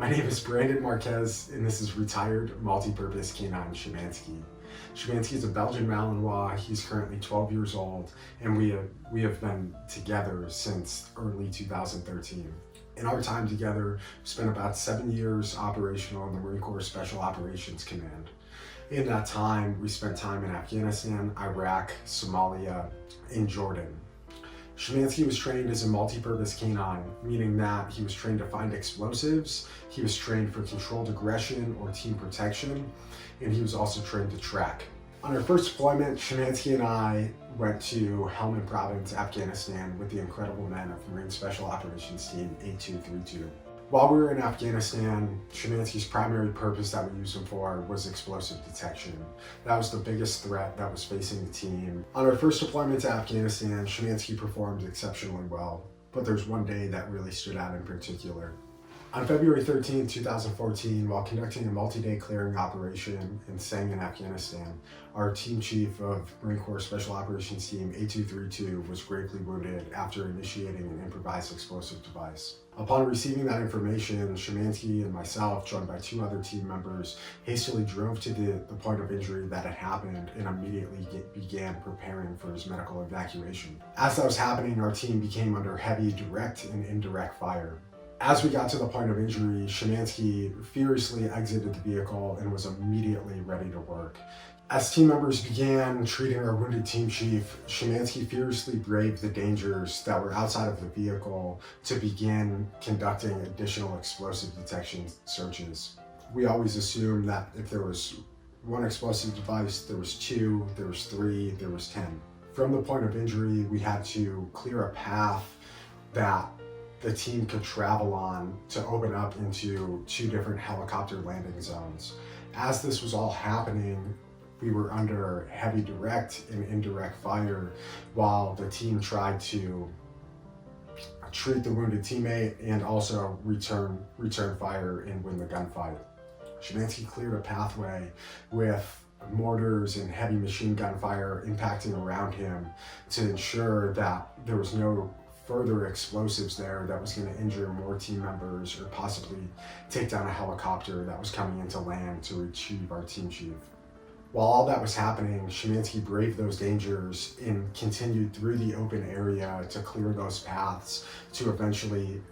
My name is Brandon Marquez, and this is retired multi-purpose canine Shimanski. Shimanski is a Belgian Malinois. He's currently 12 years old, and we have been together since early 2013. In our time together, we spent about 7 years operational in the Marine Corps Special Operations Command. In that time, we spent time in Afghanistan, Iraq, Somalia, and Jordan. Shimanski was trained as a multi-purpose canine, meaning that he was trained to find explosives, he was trained for controlled aggression or team protection, and he was also trained to track. On our first deployment, Shimanski and I went to Helmand Province, Afghanistan with the incredible men of Marine Special Operations Team 8232. While we were in Afghanistan, Shimanski's primary purpose that we used him for was explosive detection. That was the biggest threat that was facing the team. On our first deployment to Afghanistan, Shimanski performed exceptionally well, but there's one day that really stood out in particular. On February 13, 2014, while conducting a multi-day clearing operation in Sangin, Afghanistan, our team chief of Marine Corps Special Operations Team 8232 was gravely wounded after initiating an improvised explosive device. Upon receiving that information, Shimanski and myself, joined by 2 other team members, hastily drove to the point of injury that had happened and immediately began preparing for his medical evacuation. As that was happening, our team became under heavy direct and indirect fire. As we got to the point of injury, Shimanski furiously exited the vehicle and was immediately ready to work. As team members began treating our wounded team chief, Shimanski fiercely braved the dangers that were outside of the vehicle to begin conducting additional explosive detection searches. We always assumed that if there was one explosive device, there was 2, there was 3, there was 10. From the point of injury, we had to clear a path that the team could travel on to open up into 2 different helicopter landing zones. As this was all happening, we were under heavy direct and indirect fire while the team tried to treat the wounded teammate and also return fire and win the gunfight. Shimanski cleared a pathway with mortars and heavy machine gun fire impacting around him to ensure that there was no further explosives there that was going to injure more team members or possibly take down a helicopter that was coming into land to retrieve our team chief. While all that was happening, Shimanski braved those dangers and continued through the open area to clear those paths to eventually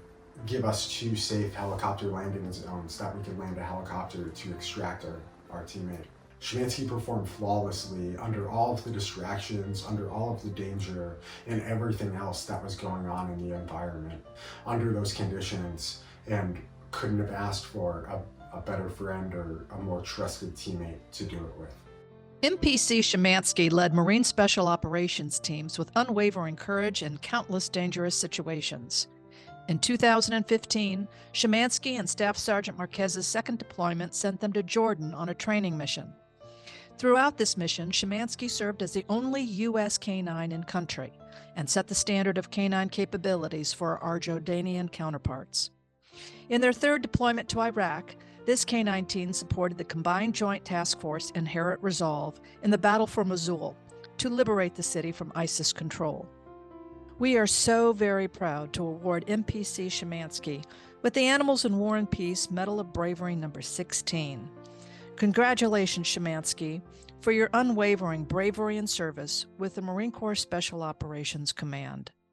give us 2 safe helicopter landing zones that we could land a helicopter to extract our teammate. Shimanski performed flawlessly under all of the distractions, under all of the danger, and everything else that was going on in the environment under those conditions, and couldn't have asked for a better friend or a more trusted teammate to do it with. MPC Shimanski led Marine Special Operations teams with unwavering courage in countless dangerous situations. In 2015, Shimanski and Staff Sergeant Marquez's second deployment sent them to Jordan on a training mission. Throughout this mission, Shimanski served as the only U.S. canine in country and set the standard of canine capabilities for our Jordanian counterparts. In their third deployment to Iraq, this canine team supported the Combined Joint Task Force Inherent Resolve in the battle for Mosul to liberate the city from ISIS control. We are so very proud to award MPC Shimanski with the Animals in War and Peace Medal of Bravery number 16. Congratulations, Shimanski, for your unwavering bravery and service with the Marine Corps Special Operations Command.